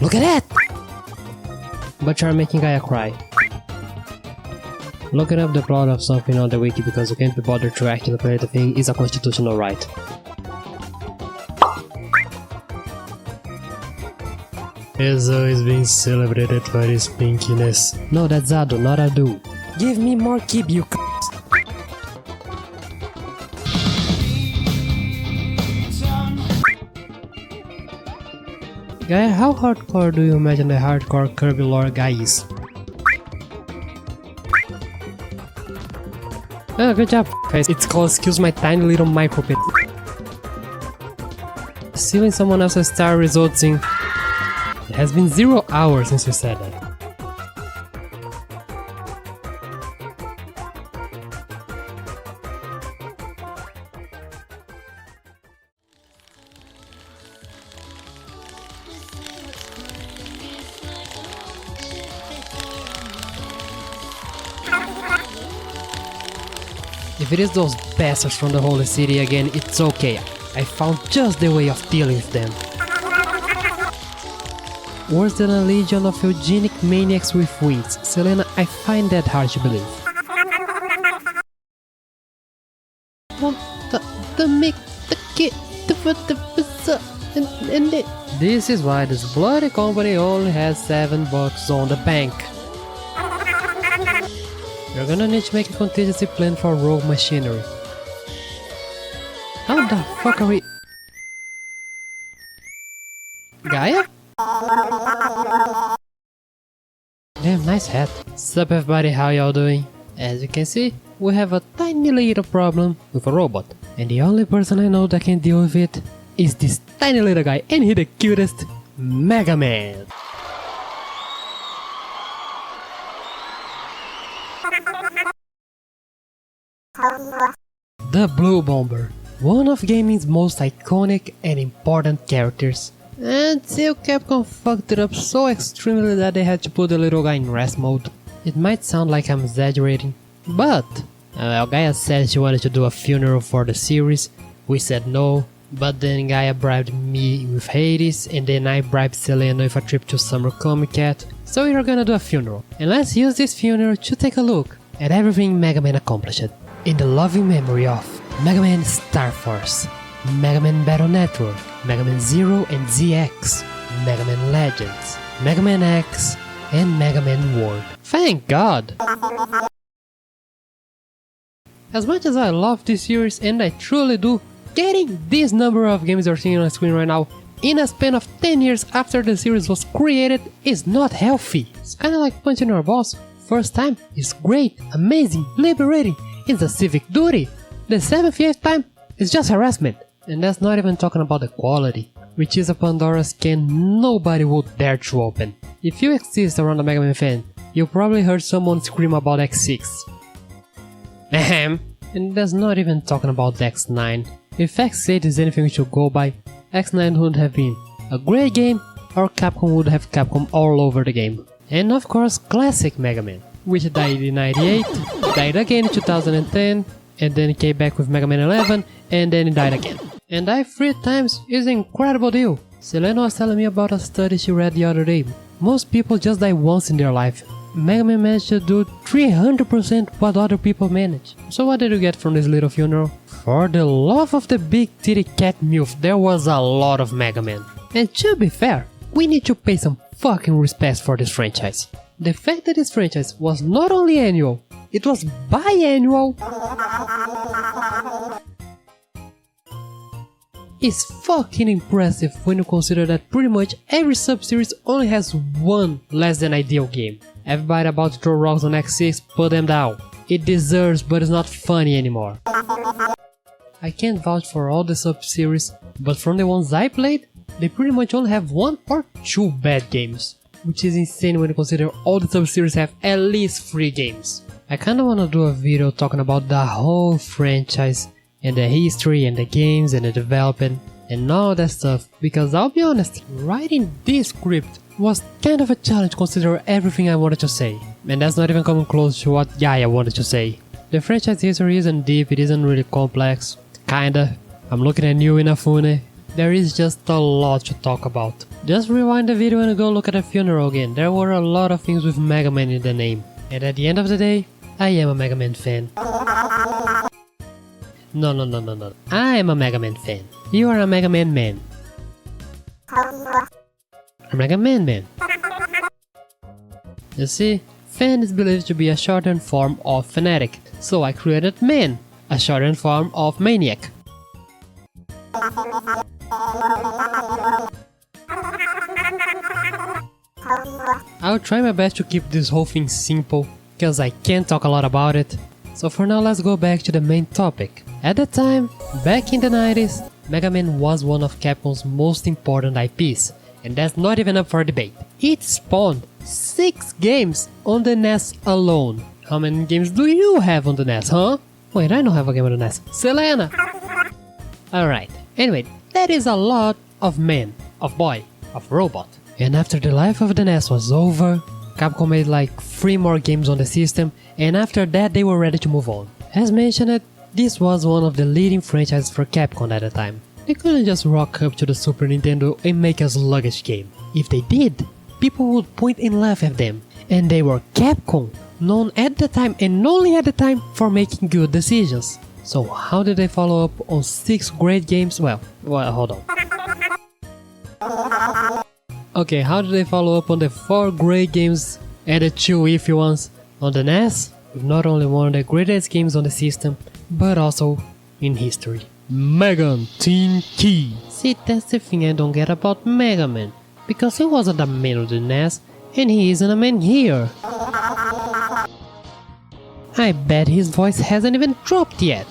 Look at that! But you're making Gaia cry. Looking up the plot of something on the wiki because you can't be bothered to actually play the thing is a constitutional right. Ezo is being celebrated for his pinkiness. No, that's Ado, not Adu. Give me more kib, you c***. Gaia, how hardcore do you imagine the hardcore Kirby lore guy is? Oh, good job, guys. It's called Excuse My Tiny Little Micropit. Stealing someone else's star results in... It has been 0 hours since you said that. If it is those bastards from the Holy City again, it's okay. I found just the way of dealing with them. Worse than a legion of eugenic maniacs with wings. Selena, I find that hard to believe. This is why this bloody company only has $7 on the bank. You're gonna need to make a contingency plan for rogue machinery. How the fuck are we... Gaia? Damn, nice hat. Sup everybody, how y'all doing? As you can see, we have a tiny little problem with a robot. And the only person I know that can deal with it is this tiny little guy, and he's the cutest, Mega Man. The Blue Bomber, one of gaming's most iconic and important characters. Until Capcom fucked it up so extremely that they had to put the little guy in rest mode. It might sound like I'm exaggerating, but Gaia said she wanted to do a funeral for the series. We said no, but then Gaia bribed me with Hades, and then I bribed Selena with a trip to Summer Comic Cat. So we are gonna do a funeral, and let's use this funeral to take a look at everything Mega Man accomplished. In the loving memory of Mega Man Star Force, Mega Man Battle Network, Mega Man Zero and ZX, Mega Man Legends, Mega Man X, and Mega Man World. Thank God! As much as I love this series, and I truly do, getting this number of games you're seeing on the screen right now in a span of 10 years after the series was created is not healthy. It's kinda like punching your boss. First time is great, amazing, liberating. It's a civic duty. The 7th time is just harassment. And that's not even talking about the quality, which is a Pandora's can nobody would dare to open. If you exist around a Mega Man fan, you probably heard someone scream about X6. Ahem. And that's not even talking about the X9. If X8 is anything to go by, X9 would have been a great game, or Capcom would have Capcom all over the game. And of course, classic Mega Man, which died in 98, died again in 2010, and then came back with Mega Man 11, and then it died again. And die 3 times is an incredible deal. Selena was telling me about a study she read the other day. Most people just die once in their life. Mega Man managed to do 300% what other people manage. So what did you get from this little funeral? For the love of the big titty cat MILF, there was a lot of Mega Man. And to be fair, we need to pay some fucking respect for this franchise. The fact that this franchise was not only annual, it was biannual is fucking impressive when you consider that pretty much every sub-series only has one less than ideal game. Everybody about to throw rocks on X6, put them down. It deserves, but it's not funny anymore. I can't vouch for all the sub-series, but from the ones I played, they pretty much only have 1 or 2 bad games. Which is insane when you consider all the sub-series have at least 3 games. I kinda wanna do a video talking about the whole franchise, and the history and the games and the development and all that stuff, because I'll be honest, writing this script was kind of a challenge considering everything I wanted to say, and that's not even coming close to what Gaia wanted to say. The franchise history isn't deep, it isn't really complex, kinda. I'm looking at you, Inafune. there is just a lot to talk about. Just rewind the video and go look at the funeral again. There were a lot of things with Mega Man in the name. And at the end of the day, I am a Mega Man fan. No. I am a Mega Man fan. You are a Mega Man man. A Mega Man man. You see, fan is believed to be a shortened form of fanatic, so I created man, a shortened form of maniac. I'll try my best to keep this whole thing simple, cause I can't talk a lot about it. So for now, let's go back to the main topic. At the time, back in the 90s, Mega Man was one of Capcom's most important IPs, and that's not even up for debate. It spawned 6 games on the NES alone. How many games do you have on the NES, huh? Wait, I don't have a game on the NES. Selena! Alright, anyway, that is a lot of man, of boy, of robot. And after the life of the NES was over, Capcom made like 3 more games on the system, and after that they were ready to move on. As mentioned, this was one of the leading franchises for Capcom at the time. They couldn't just rock up to the Super Nintendo and make a sluggish game. If they did, people would point and laugh at them. And they were Capcom, known at the time and only at the time for making good decisions. So how did they follow up on 6 great games? Well, hold on. Okay, how did they follow up on the 4 great games and the 2 iffy ones on the NES? With not only one of the greatest games on the system, but also in history. Mega Team Key. See, that's the thing I don't get about Mega Man, because he wasn't a man on the NES, and he isn't a man here. I bet his voice hasn't even dropped yet.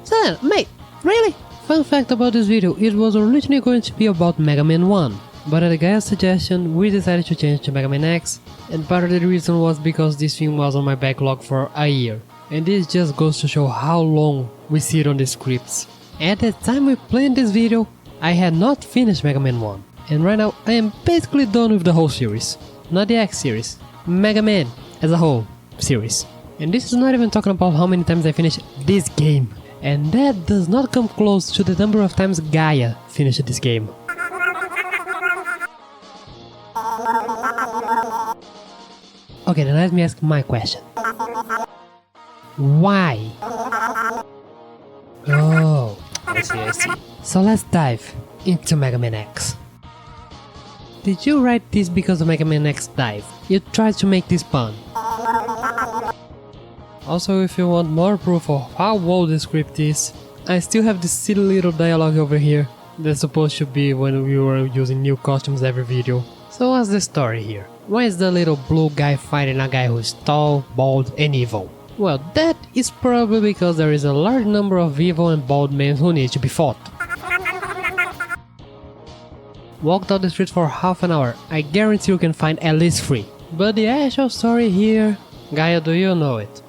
So, mate, really? Fun fact about this video, it was originally going to be about Mega Man 1, but at Gaia's suggestion, we decided to change to Mega Man X, and part of the reason was because this thing was on my backlog for a year. And this just goes to show how long we sit on the scripts. At the time we planned this video, I had not finished Mega Man 1. And right now I am basically done with the whole series. Not the X series, Mega Man as a whole series. And this is not even talking about how many times I finished this game. And that does not come close to the number of times Gaia finished this game. Okay, then let me ask my question. Why? Oh, I see. So let's dive into Mega Man X. Did you write this because of Mega Man X dive? You tried to make this pun. Also, if you want more proof of how old the script is, I still have this silly little dialogue over here that's supposed to be when we were using new costumes every video. So what's the story here? Why is the little blue guy fighting a guy who's tall, bald and evil? Well, that is probably because there is a large number of evil and bald men who need to be fought. Walk down the street for half an hour, I guarantee you can find at least 3. But the actual story here... Gaia, do you know it?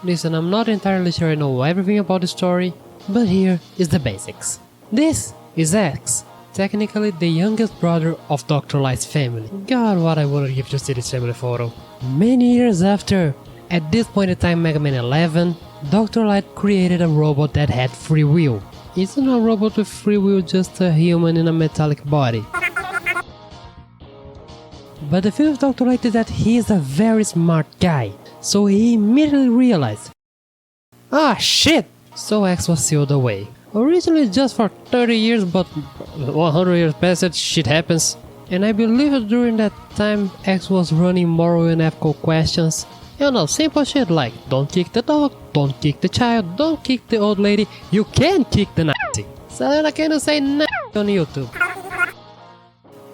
Listen, I'm not entirely sure I know everything about the story, but here is the basics. This is X, technically the youngest brother of Dr. Light's family. God, what I wouldn't give to see this family photo. Many years after, at this point in time Mega Man 11, Dr. Light created a robot that had free will. Isn't a robot with free will just a human in a metallic body? But the thing with Dr. Light is that he is a very smart guy, so he immediately realized, ah shit! So X was sealed away. Originally just for 30 years, but 100 years passed, shit happens. And I believe during that time X was running moral and ethical questions. You know, simple shit like, don't kick the dog, don't kick the child, don't kick the old lady, you can kick the Nazi. Selena, can you say Nazi on YouTube?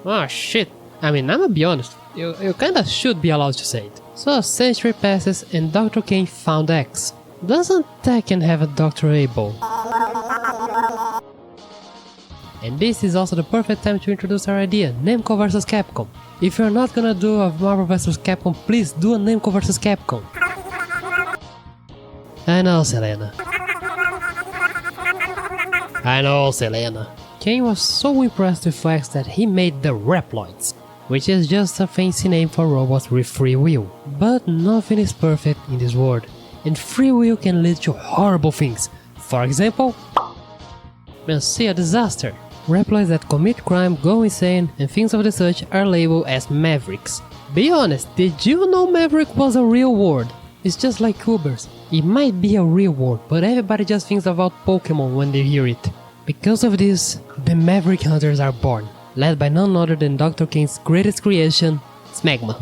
Oh shit. I mean, I'ma be honest, you kinda should be allowed to say it. So a century passes and Dr. Kane found X. Doesn't Tekken have a Dr. Abel? And this is also the perfect time to introduce our idea, Namco vs Capcom. If you're not gonna do a Marvel vs Capcom, please do a Namco vs Capcom. I know, Selena. Kane was so impressed with X that he made the Reploids, which is just a fancy name for robots with free will. But nothing is perfect in this world, and free will can lead to horrible things. For example, and see a disaster. Reploids that commit crime go insane and things of the such are labeled as mavericks. Be honest, did you know maverick was a real word? It's just like Ubers. It might be a real word, but everybody just thinks about Pokemon when they hear it. Because of this, the Maverick Hunters are born, led by none other than Dr. King's greatest creation, Smegma.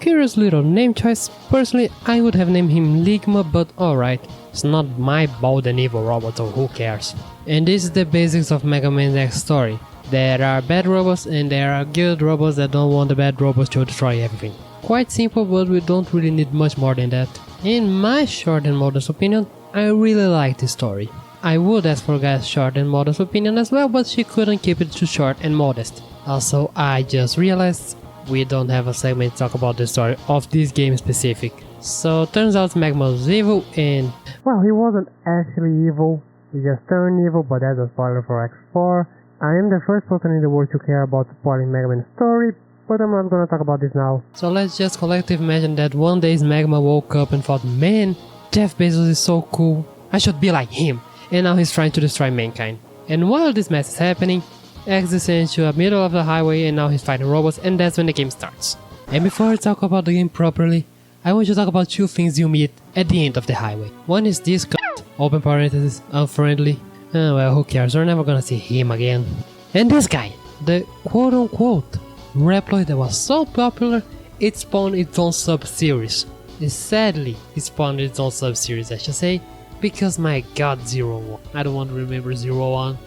Curious little name choice. Personally, I would have named him Ligma, but alright. It's not my bold and evil robot, so who cares? And this is the basics of Mega Man X story. There are bad robots and there are good robots that don't want the bad robots to destroy everything. Quite simple, but we don't really need much more than that. In my short and modest opinion, I really like this story. I would ask for Gaia's short and modest opinion as well, but she couldn't keep it too short and modest. Also, I just realized we don't have a segment to talk about the story of this game specific. So turns out Magma was evil and... well, he wasn't actually evil, he just turned evil, but that's a spoiler for X4. I am the first person in the world to care about spoiling Mega Man's story, but I'm not gonna talk about this now. So let's just collectively imagine that one day Magma woke up and thought, man, Jeff Bezos is so cool, I should be like him. And now he's trying to destroy mankind. And while this mess is happening, X descends to the middle of the highway and now he's fighting robots, and that's when the game starts. And before I talk about the game properly, I want to talk about two things you meet at the end of the highway. One is this Kart, open parenthesis, unfriendly. Well, who cares, we're never gonna see him again. And this guy, the quote-unquote Reploid that was so popular, it spawned its own sub-series. Sadly, it spawned its own sub-series, I should say, because my god, 01. I don't want to remember 01.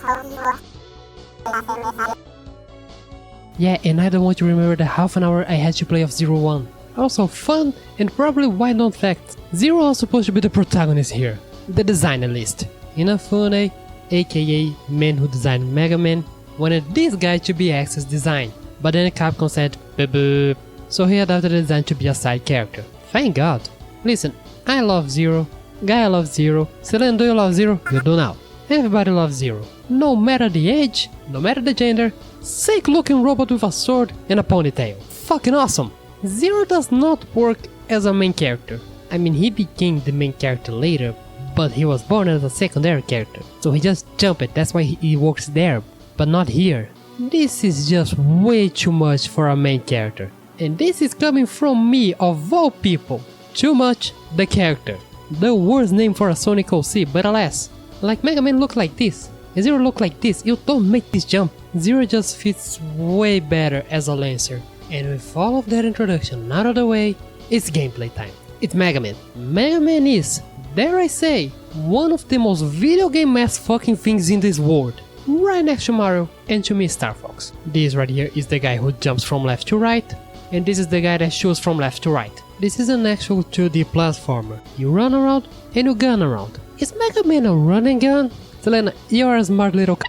Yeah, and I don't want to remember the half an hour I had to play of 01. Also fun, and probably why not fact, Zero was supposed to be the protagonist here, the design at least. Inafune, aka man who designed Mega Man, wanted this guy to be X's design, but then Capcom said boop, so he adapted the design to be a side character. Thank god. Listen, I love Zero, Gaia loves Zero, Selena, do you love Zero? You do now. Everybody loves Zero. No matter the age, no matter the gender, sick looking robot with a sword and a ponytail. Fucking awesome! Zero does not work as a main character. I mean, he became the main character later, but he was born as a secondary character. So he just jumped, that's why he works there, but not here. This is just way too much for a main character. And this is coming from me, of all people. Too much, the character. The worst name for a Sonic OC, but alas. Like Mega Man look like this, and Zero look like this, you don't make this jump. Zero just fits way better as a Lancer. And with all of that introduction out of the way, it's gameplay time. It's Mega Man. Mega Man is, dare I say, one of the most video game ass fucking things in this world. Right next to Mario and to me Star Fox. This right here is the guy who jumps from left to right, and this is the guy that shoots from left to right. This is an actual 2D platformer. You run around and you gun around. Is Mega Man a run and gun? Selena, you're a smart little c***.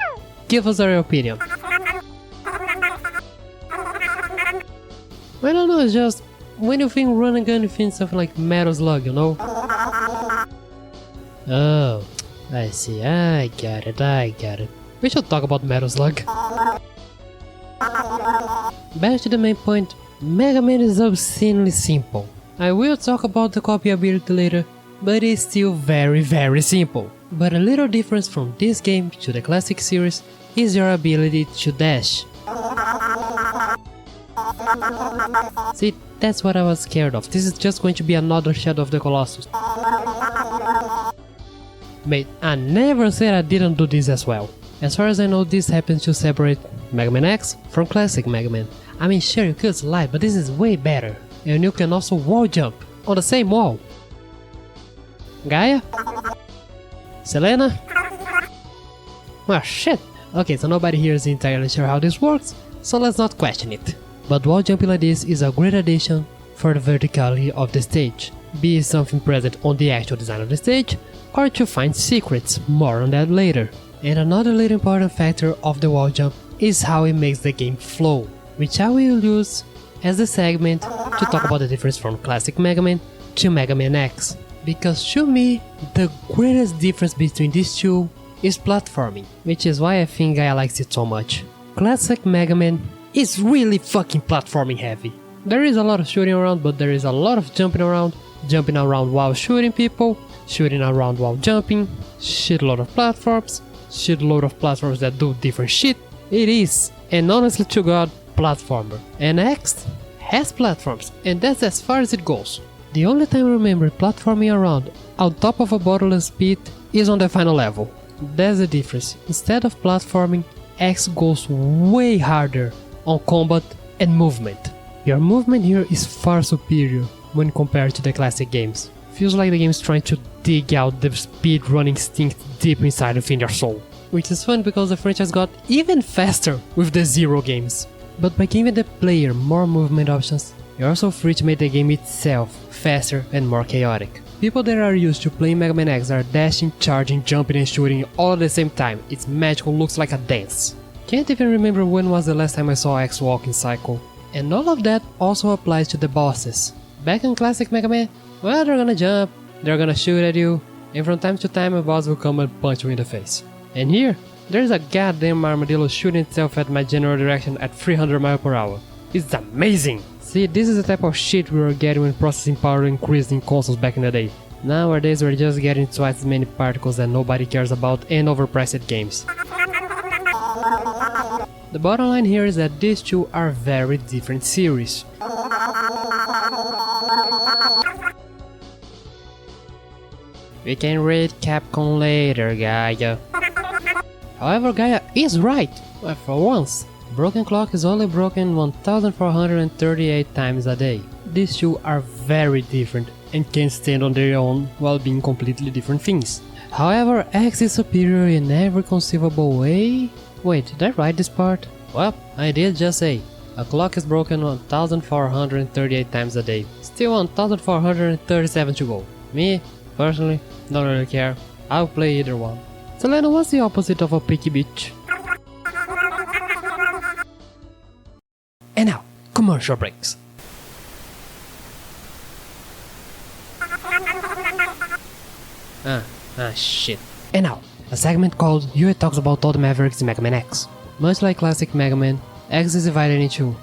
Give us your opinion. I don't know, it's just when you think run and gun you think something like Metal Slug, you know? Oh, I see, I got it. We should talk about Metal Slug. Back to the main point, Mega Man is obscenely simple. I will talk about the copy ability later, but it's still very simple. But a little difference from this game to the classic series is your ability to dash. See, that's what I was scared of. This is just going to be another Shadow of the Colossus. Mate, I never said I didn't do this as well. As far as I know, this happens to separate Mega Man X from classic Mega Man. I mean, sure, you could slide, but this is way better. And you can also wall jump on the same wall. Gaia? Selena? Well, shit. Okay, so nobody here is entirely sure how this works, so let's not question it. But wall jumping like this is a great addition for the verticality of the stage, be it something present on the actual design of the stage, or to find secrets, more on that later. And another little important factor of the wall jump is how it makes the game flow, which I will use as a segment to talk about the difference from classic Mega Man to Mega Man X. Because to me, the greatest difference between these two is platforming, which is why I think Gaia likes it so much. Classic Mega Man is really fucking platforming heavy. There is a lot of shooting around, but there is a lot of jumping around while shooting people, shooting around while jumping, shitload of platforms, shitload of platforms that do different shit. It is, and honestly to God, platformer. And X has platforms, and that's as far as it goes. The only time I remember platforming around on top of a bottomless pit is on the final level. That's the difference. Instead of platforming, X goes way harder on combat and movement. Your movement here is far superior when compared to the classic games. Feels like the game is trying to dig out the speedrunning instinct deep inside within your soul. Which is fun because the franchise got even faster with the Zero games. But by giving the player more movement options, you're also free to make the game itself faster and more chaotic. People that are used to playing Mega Man X are dashing, charging, jumping and shooting all at the same time. It's magical, looks like a dance. Can't even remember when was the last time I saw X walk in Cycle. And all of that also applies to the bosses. Back in classic Mega Man, well, they're gonna jump, they're gonna shoot at you, and from time to time a boss will come and punch you in the face. And here, there's a goddamn armadillo shooting itself at my general direction at 300 mph. It's amazing! See, this is the type of shit we were getting when processing power increased in consoles back in the day. Nowadays we're just getting twice as many particles that nobody cares about and overpriced games. The bottom line here is that these two are very different series. We can read Capcom later, Gaia. However, Gaia is right, for once. Broken Clock is only broken 1438 times a day. These two are very different and can stand on their own while being completely different things. However, X is superior in every conceivable way. Wait, did I write this part? Well, I did just say. A clock is broken 1438 times a day. Still 1437 to go. Me, personally, don't really care. I'll play either one. Selena, what's the opposite of a picky bitch? And now, commercial breaks. Shit. And now, a segment called Yue Talks About All the Mavericks in Mega Man X. Much like classic Mega Man, X is divided into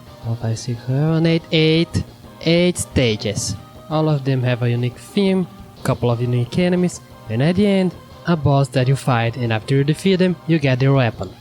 8 stages. All of them have a unique theme, couple of unique enemies, and at the end, a boss that you fight, and after you defeat them, you get their weapon.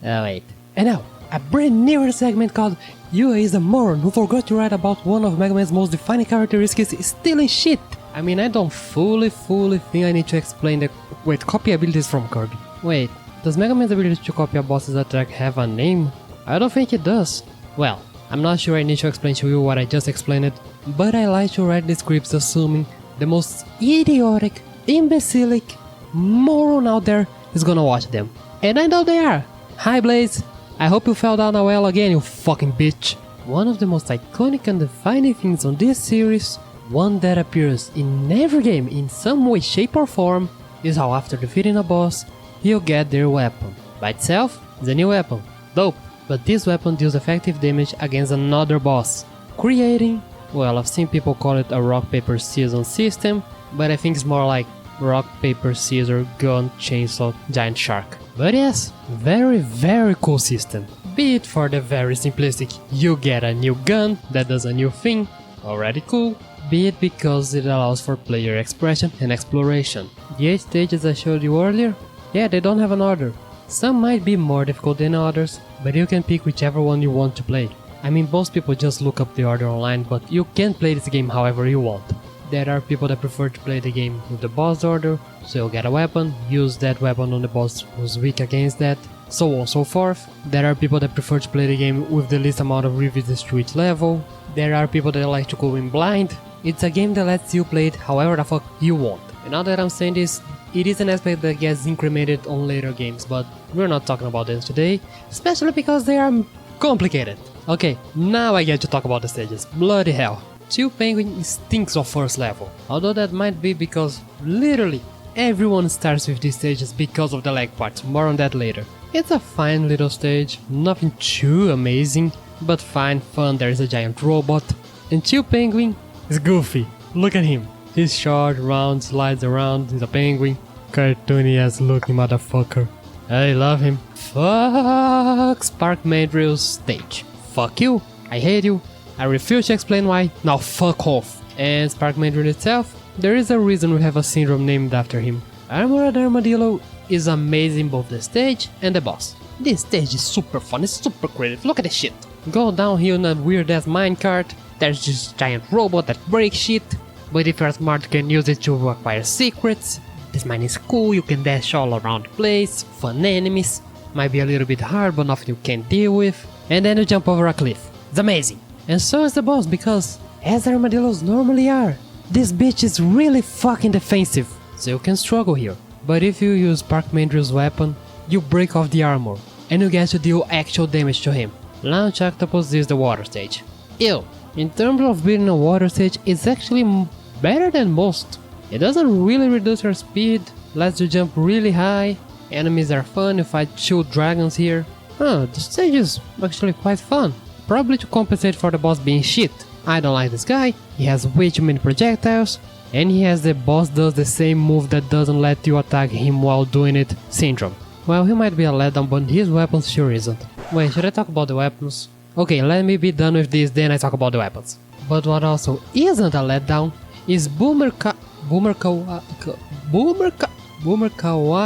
Oh wait. And now, a brand new segment called Yue is a moron who forgot to write about one of Mega Man's most defining characteristics, stealing shit! I mean, I don't fully think I need to explain the... Wait, copy abilities from Kirby. Wait, does Mega Man's ability to copy a boss's attack have a name? I don't think it does. Well, I'm not sure I need to explain to you what I just explained, but I like to write the scripts assuming the most idiotic, imbecilic moron out there is gonna watch them. And I know they are! Hi Blaze! I hope you fell down a well again, you fucking bitch! One of the most iconic and defining things on this series, one that appears in every game in some way, shape or form, is how after defeating a boss, you'll get their weapon. By itself, it's a new weapon. Dope! But this weapon deals effective damage against another boss, creating, well, I've seen people call it a rock paper scissors system, but I think it's more like rock paper scissors gun chainsaw giant shark. But yes, very cool system. Be it for the very simplistic you get a new gun that does a new thing, already cool, be it because it allows for player expression and exploration. The 8 stages I showed you earlier, yeah, they don't have an order. Some might be more difficult than others, but you can pick whichever one you want to play. I mean, most people just look up the order online, but you can play this game however you want. There are people that prefer to play the game with the boss order, so you'll get a weapon, use that weapon on the boss who's weak against that, so on and so forth. There are people that prefer to play the game with the least amount of revisits to each level. There are people that like to go in blind. It's a game that lets you play it however the fuck you want. And now that I'm saying this, it is an aspect that gets incremented on later games, but we're not talking about them today, especially because they are complicated. Okay, now I get to talk about the stages. Bloody hell. Two Penguin stinks of first level, although that might be because literally everyone starts with these stages because of the lag parts, more on that later. It's a fine little stage, nothing too amazing, but fine, fun. There's a giant robot, and Two Penguin is goofy, look at him. He's short, round, slides around, he's a penguin, cartoony ass looking motherfucker. I love him. Fuck Spark Mandrill's stage. Fuck you, I hate you, I refuse to explain why, now fuck off. And Spark Mandrill itself, there is a reason we have a syndrome named after him. Armored Armadillo is amazing, both the stage and the boss. This stage is super fun, it's super creative, look at this shit. Go downhill in a weird ass minecart, there's this giant robot that breaks shit, but if you're smart you can use it to acquire secrets. This mine is cool, you can dash all around the place, fun enemies, might be a little bit hard but nothing you can't deal with, and then you jump over a cliff. It's amazing. And so is the boss, because as armadillos normally are, this bitch is really fucking defensive, so you can struggle here. But if you use Spark Mandrill's weapon, you break off the armor, and you get to deal actual damage to him. Launch Octopus is the water stage. Ew, in terms of beating a water stage, it's actually better than most. It doesn't really reduce your speed, lets you jump really high, enemies are fun, you fight 2 dragons here. The stage is actually quite fun, probably to compensate for the boss being shit. I don't like this guy, he has way too many projectiles, and he has the boss does the same move that doesn't let you attack him while doing it syndrome. Well, he might be a letdown, but his weapons sure isn't. Wait, should I talk about the weapons? Okay, let me be done with this, then I talk about the weapons. But what also isn't a letdown is Boomer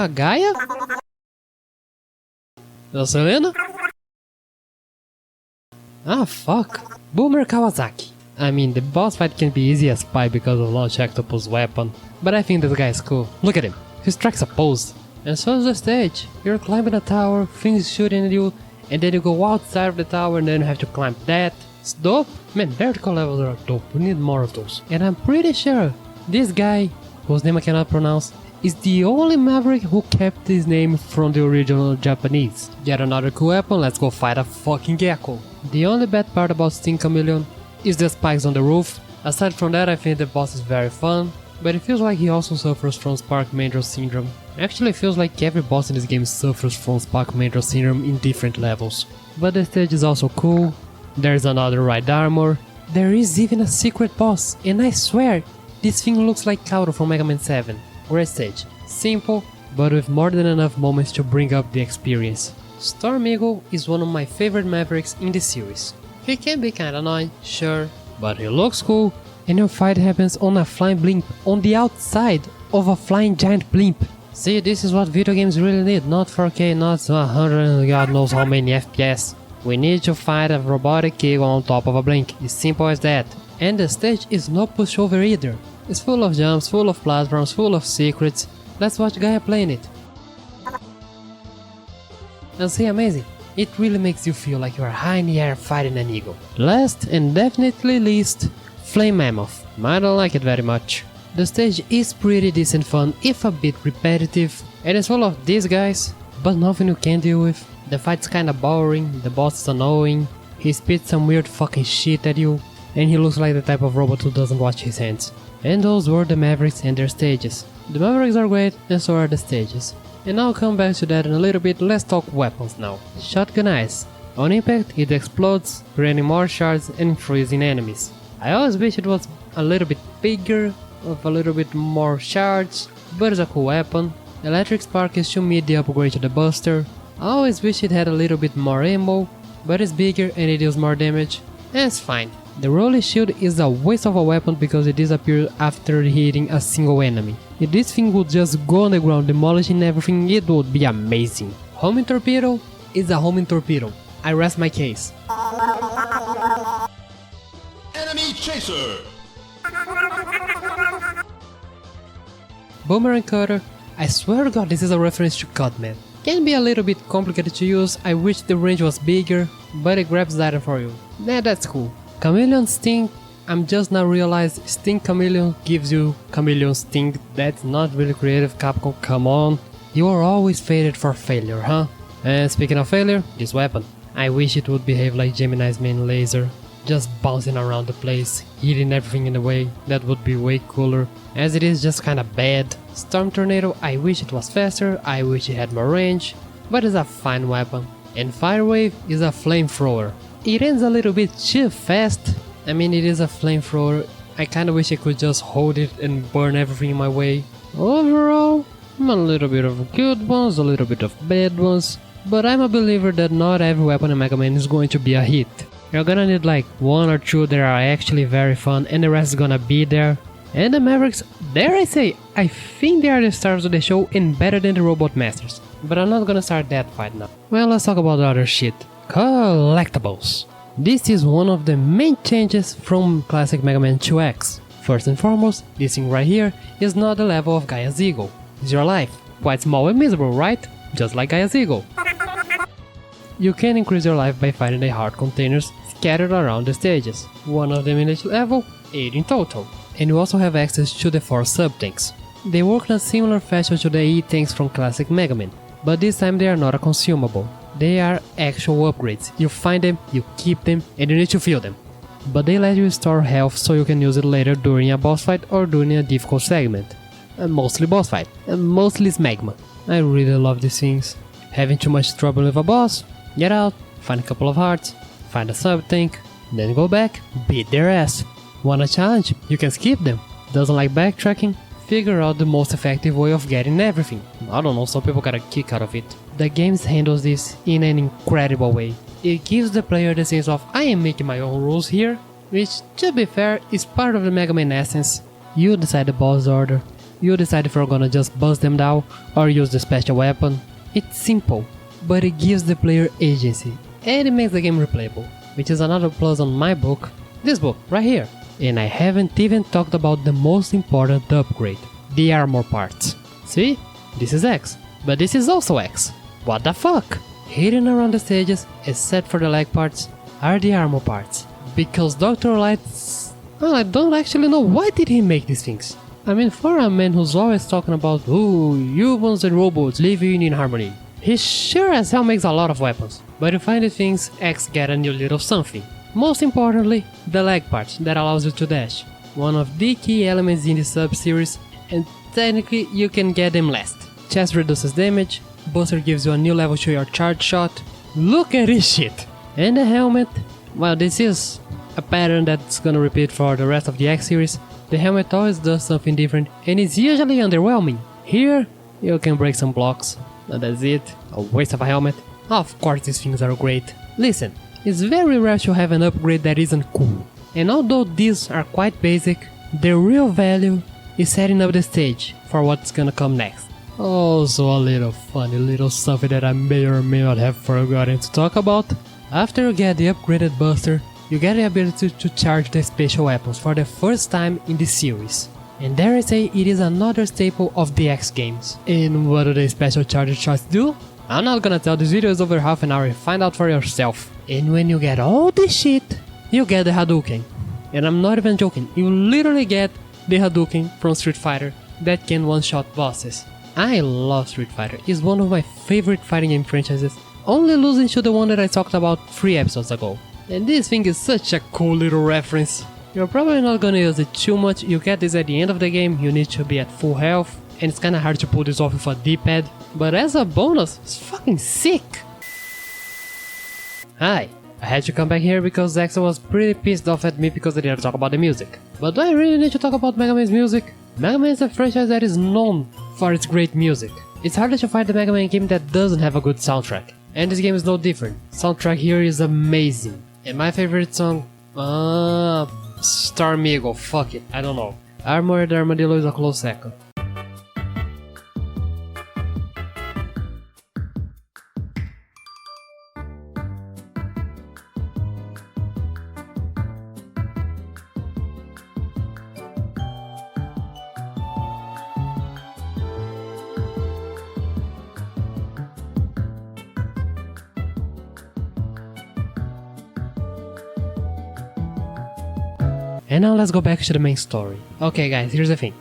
Gaia? Selena? Ah, fuck. Boomer Kawasaki. I mean, the boss fight can be easy as pie because of Launch Octopus' weapon, but I think this guy is cool. Look at him, he strikes a pose. And so is the stage. You're climbing a tower, things shooting at you, and then you go outside of the tower and then you have to climb that. It's dope. Man, vertical levels are dope, we need more of those. And I'm pretty sure this guy, whose name I cannot pronounce, is the only Maverick who kept his name from the original Japanese. Yet another cool weapon, let's go fight a fucking gecko. The only bad part about Sting Chameleon is the spikes on the roof. Aside from that, I think the boss is very fun, but it feels like he also suffers from Spark Mandrill syndrome. Actually, it feels like every boss in this game suffers from Spark Mandrill syndrome in different levels. But the stage is also cool, there's another ride armor, there is even a secret boss, and I swear, this thing looks like Kauro from Mega Man 7. Great stage. Simple, but with more than enough moments to bring up the experience. Storm Eagle is one of my favorite Mavericks in the series. He can be kinda annoying, sure, but he looks cool, and your fight happens on a flying blimp on the outside of a flying giant blimp. See, this is what video games really need, not 4K, not 100 and God knows how many FPS. We need to fight a robotic eagle on top of a blimp, it's simple as that. And the stage is no pushover either. It's full of jumps, full of platforms, full of secrets. Let's watch Gaia playing it. And see, amazing. It really makes you feel like you are high in the air fighting an eagle. Last and definitely least, Flame Mammoth. I don't like it very much. The stage is pretty decent fun, if a bit repetitive, and it's full of these guys, but nothing you can deal with. The fight's kinda boring, the boss is annoying, he spits some weird fucking shit at you, and he looks like the type of robot who doesn't wash his hands. And those were the Mavericks and their stages. The Mavericks are great, and so are the stages. And I'll come back to that in a little bit, let's talk weapons now. Shotgun Ice. On impact, it explodes, creating more shards and freezing enemies. I always wish it was a little bit bigger, with a little bit more shards, but it's a cool weapon. Electric Spark is to meet the upgrade to the Buster. I always wish it had a little bit more ammo, but it's bigger and it deals more damage, and it's fine. The Rolling Shield is a waste of a weapon because it disappears after hitting a single enemy. If this thing would just go on the ground demolishing everything, it would be amazing. Homing Torpedo is a homing torpedo. I rest my case. Enemy Chaser! Boomerang Cutter, I swear to God this is a reference to Cutman. Can be a little bit complicated to use, I wish the range was bigger, but it grabs the item for you. That's cool. Chameleon Sting, I'm just now realized Sting Chameleon gives you Chameleon Sting. That's not really creative, Capcom, come on. You are always fated for failure, huh? And speaking of failure, this weapon. I wish it would behave like Gemini's main laser, just bouncing around the place, hitting everything in the way. That would be way cooler. As it is, just kinda bad. Storm Tornado, I wish it was faster, I wish it had more range, but it's a fine weapon. And Fire Wave is a flamethrower. It ends a little bit too fast. I mean, it is a flamethrower. I kinda wish I could just hold it and burn everything in my way. Overall, a little bit of good ones, a little bit of bad ones, but I'm a believer that not every weapon in Mega Man is going to be a hit. You're gonna need like one or two that are actually very fun and the rest is gonna be there. And the Mavericks, dare I say, I think they are the stars of the show and better than the Robot Masters. But I'm not gonna start that fight now. Well, let's talk about other shit. Collectibles. This is one of the main changes from classic Mega Man 2X. First and foremost, this thing right here is not the level of Gaia's Eagle. It's your life. Quite small and miserable, right? Just like Gaia's Eagle. You can increase your life by finding the heart containers scattered around the stages. One of them in each level, 8 in total. And you also have access to the 4 sub-tanks. They work in a similar fashion to the E-tanks from classic Mega Man, but this time they are not a consumable. They are actual upgrades. You find them, you keep them, and you need to fill them. But they let you store health so you can use it later during a boss fight or during a difficult segment. Mostly boss fight, mostly Smegma. I really love these things. Having too much trouble with a boss? Get out, find a couple of hearts, find a sub-tank, then go back, beat their ass. Want a challenge? You can skip them. Doesn't like backtracking? Figure out the most effective way of getting everything. I don't know, some people got a kick out of it. The game handles this in an incredible way. It gives the player the sense of I am making my own rules here, which, to be fair, is part of the Mega Man essence. You decide the boss order, you decide if you're gonna just bust them down or use the special weapon. It's simple, but it gives the player agency, and it makes the game replayable, which is another plus on my book, this book right here. And I haven't even talked about the most important upgrade, the armor parts. See? This is X, but this is also X. What the fuck? Hidden around the stages, except for the leg parts, are the armor parts. Because Dr. Light's... well, I don't actually know why did he make these things. I mean, for a man who's always talking about ooh, humans and robots living in harmony, he sure as hell makes a lot of weapons. But to find the things, X get a new little something. Most importantly, the leg part that allows you to dash. One of the key elements in the sub-series, and technically you can get them last. Chest reduces damage, Buster gives you a new level to your charge shot. Look at this shit! And the helmet, well, this is a pattern that's gonna repeat for the rest of the X series. The helmet always does something different and is usually underwhelming. Here, you can break some blocks, but that's it, a waste of a helmet. Of course these things are great. Listen, it's very rare to have an upgrade that isn't cool. And although these are quite basic, the real value is setting up the stage for what's gonna come next. Also a little funny little something that I may or may not have forgotten to talk about. After you get the upgraded Buster, you get the ability to charge the special weapons for the first time in the series. And dare I say, it is another staple of the X games. And what do the special charge shots do? I'm not gonna tell, this video is over half an hour, find out for yourself. And when you get all this shit, you get the Hadouken. And I'm not even joking, you literally get the Hadouken from Street Fighter that can one-shot bosses. I love Street Fighter, it's one of my favorite fighting game franchises, only losing to the one that I talked about 3 episodes ago. And this thing is such a cool little reference. You're probably not gonna use it too much, you get this at the end of the game, you need to be at full health, and it's kinda hard to pull this off with a D-pad, but as a bonus, it's fucking sick! Hi, I had to come back here because Axel was pretty pissed off at me because I didn't talk about the music. But do I really need to talk about Mega Man's music? Mega Man is a franchise that is known for its great music. It's harder to find a Mega Man game that doesn't have a good soundtrack. And this game is no different. Soundtrack here is amazing. And my favorite song... Star Migo, fuck it, I don't know. Armored Armadillo is a close second. And now let's go back to the main story. Okay guys, here's the thing.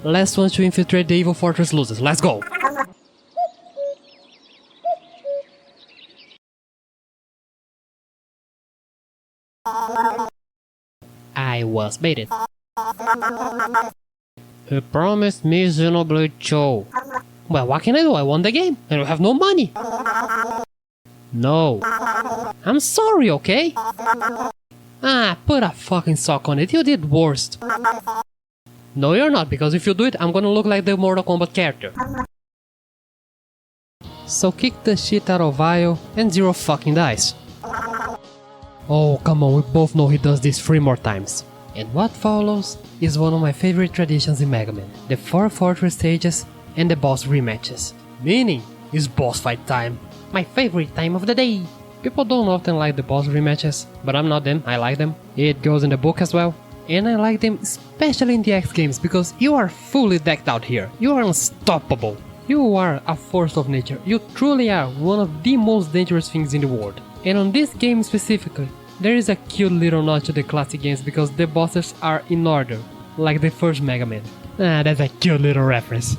Last one to infiltrate the evil fortress loses, let's go! I was baited. He promised me Xenoblade Show. Well, what can I do? I won the game and I have no money. No. I'm sorry, okay? Ah, put a fucking sock on it, you did worst. No you're not, because if you do it, I'm gonna look like the Mortal Kombat character. So kick the shit out of Vile and 0 fucking dice. Oh, come on, we both know he does this 3 more times. And what follows is one of my favorite traditions in Mega Man, the 4 fortress stages and the boss rematches. Meaning, it's boss fight time, my favorite time of the day. People don't often like the boss rematches, but I'm not them, I like them. It goes in the book as well. And I like them especially in the X games because you are fully decked out here. You are unstoppable. You are a force of nature. You truly are one of the most dangerous things in the world. And on this game specifically, there is a cute little nod to the classic games because the bosses are in order, like the first Mega Man. That's a cute little reference.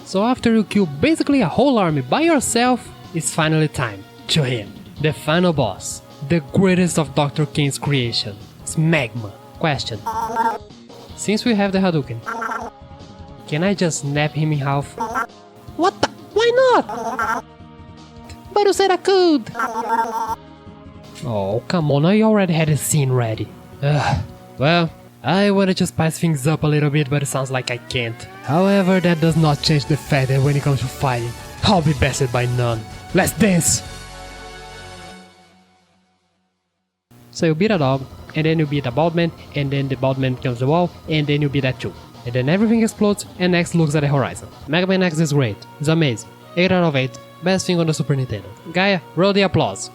So after you kill basically a whole army by yourself, it's finally time to hit the final boss, the greatest of Dr. Kane's creation. It's Magma. Question. Since we have the Hadouken, can I just snap him in half? What the? Why not? But you said I could! Oh, come on, I already had a scene ready. Well, I wanted to spice things up a little bit, but it sounds like I can't. However, that does not change the fact that when it comes to fighting, I'll be bested by none. Let's dance! So you beat a dog, and then you beat a bald man, and then the bald man kills the wall, and then you beat that too. And then everything explodes, and X looks at the horizon. Mega Man X is great. It's amazing. 8 out of 8. Best thing on the Super Nintendo. Gaia, roll the applause.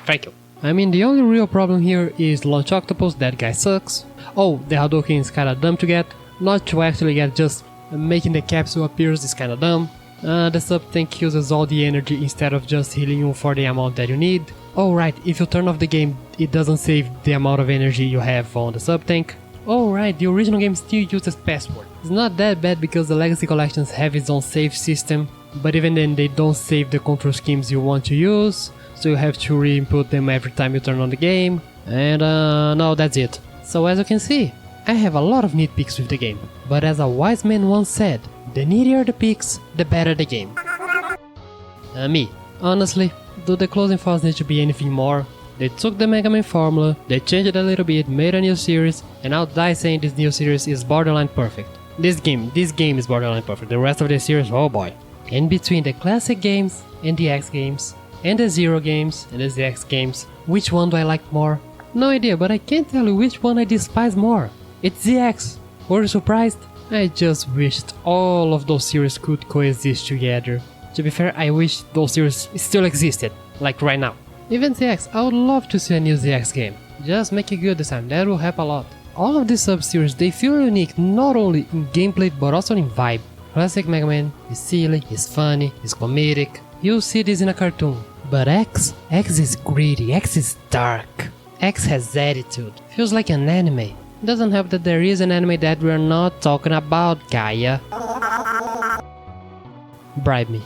Thank you. I mean, the only real problem here is Launch Octopus, that guy sucks. Oh, the Hadouken is kinda dumb to get. Not to actually get, just making the capsule appears is kinda dumb. The sub-tank uses all the energy instead of just healing you for the amount that you need. Oh right, if you turn off the game, it doesn't save the amount of energy you have on the sub-tank. Oh right, the original game still uses password. It's not that bad because the Legacy Collections have its own save system, but even then they don't save the control schemes you want to use, so you have to re-input them every time you turn on the game, and no, that's it. So as you can see, I have a lot of nitpicks with the game, but as a wise man once said, the neater the picks, the better the game. Me, honestly, do the closing files need to be anything more? They took the Mega Man formula, they changed it a little bit, made a new series, and I'll die saying this new series is borderline perfect. This game is borderline perfect, the rest of the series, oh boy. In between the classic games, and the X games, and the Zero games, and the ZX games, which one do I like more? No idea, but I can't tell you which one I despise more. It's ZX. Were you surprised? I just wished all of those series could coexist together. To be fair, I wish those series still existed, like right now. Even ZX, I would love to see a new ZX game. Just make it good this time, that will help a lot. All of these sub-series, they feel unique not only in gameplay but also in vibe. Classic Mega Man is silly, is funny, is comedic. You'll see this in a cartoon. But X is greedy, X is dark. X has attitude, feels like an anime. Doesn't help that there is an anime that we're not talking about, Gaia. Bribe me.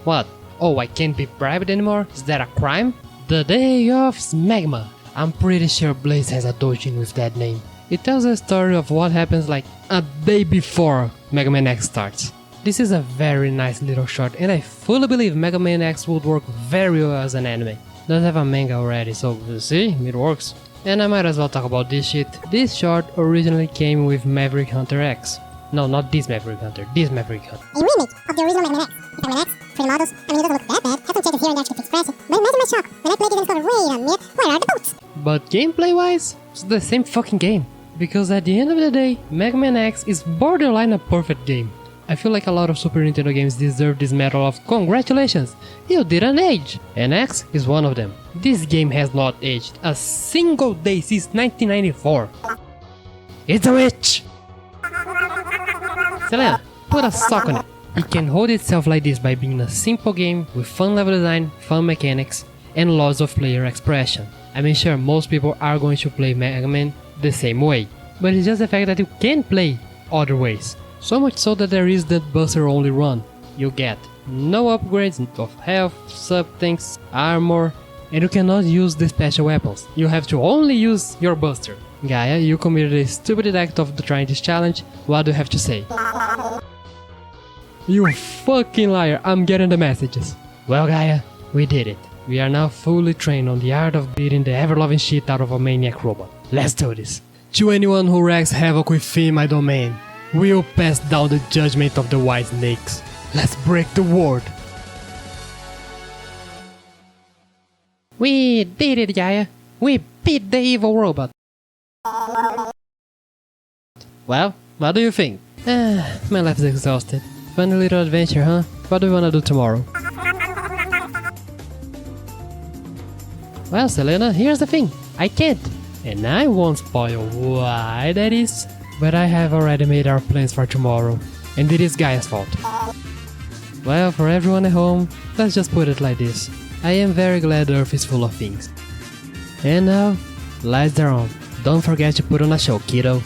What? Oh, I can't be bribed anymore? Is that a crime? The Day of Smegma. I'm pretty sure Blaze has a doujin with that name. It tells a story of what happens like a day before Mega Man X starts. This is a very nice little short and I fully believe Mega Man X would work very well as an anime. Does have a manga already, so you see, it works. And I might as well talk about this shit. This short originally came with Maverick Hunter X. No, not this Maverick Hunter, this Maverick Hunter. A remake of the original Mega Man X. With Mega Man X, 3D models, I mean it doesn't look that bad, have some changes here and there to fix expression, but imagine my shock when I played it and discovered, wait a minute, where are the boots? But gameplay wise, it's the same fucking game. Because at the end of the day, Mega Man X is borderline a perfect game. I feel like a lot of Super Nintendo games deserve this medal of congratulations, you didn't age, and X is one of them. This game has not aged a single day since 1994. It's a witch! Selena, put a sock on it. It can hold itself like this by being a simple game with fun level design, fun mechanics, and lots of player expression. I mean sure, most people are going to play Mega Man the same way, but it's just the fact that you can play other ways. So much so that there is that buster only run. You get no upgrades of health, sub-tanks, armor, and you cannot use the special weapons. You have to only use your buster. Gaia, you committed a stupid act of trying this challenge. What do you have to say? You fucking liar, I'm getting the messages. Well Gaia, we did it. We are now fully trained on the art of beating the ever-loving shit out of a maniac robot. Let's do this. To anyone who wreaks havoc within my domain, we'll pass down the judgment of the white snakes. Let's break the world. We did it, Gaia. We beat the evil robot! Well, what do you think? My life is exhausted. Fun little adventure, huh? What do you wanna do tomorrow? Well, Selena, here's the thing. I can't. And I won't spoil why that is. But I have already made our plans for tomorrow. And it is Gaia's fault. Well, for everyone at home, let's just put it like this. I am very glad Earth is full of things. And now, lights are on. Don't forget to put on a show, kiddo.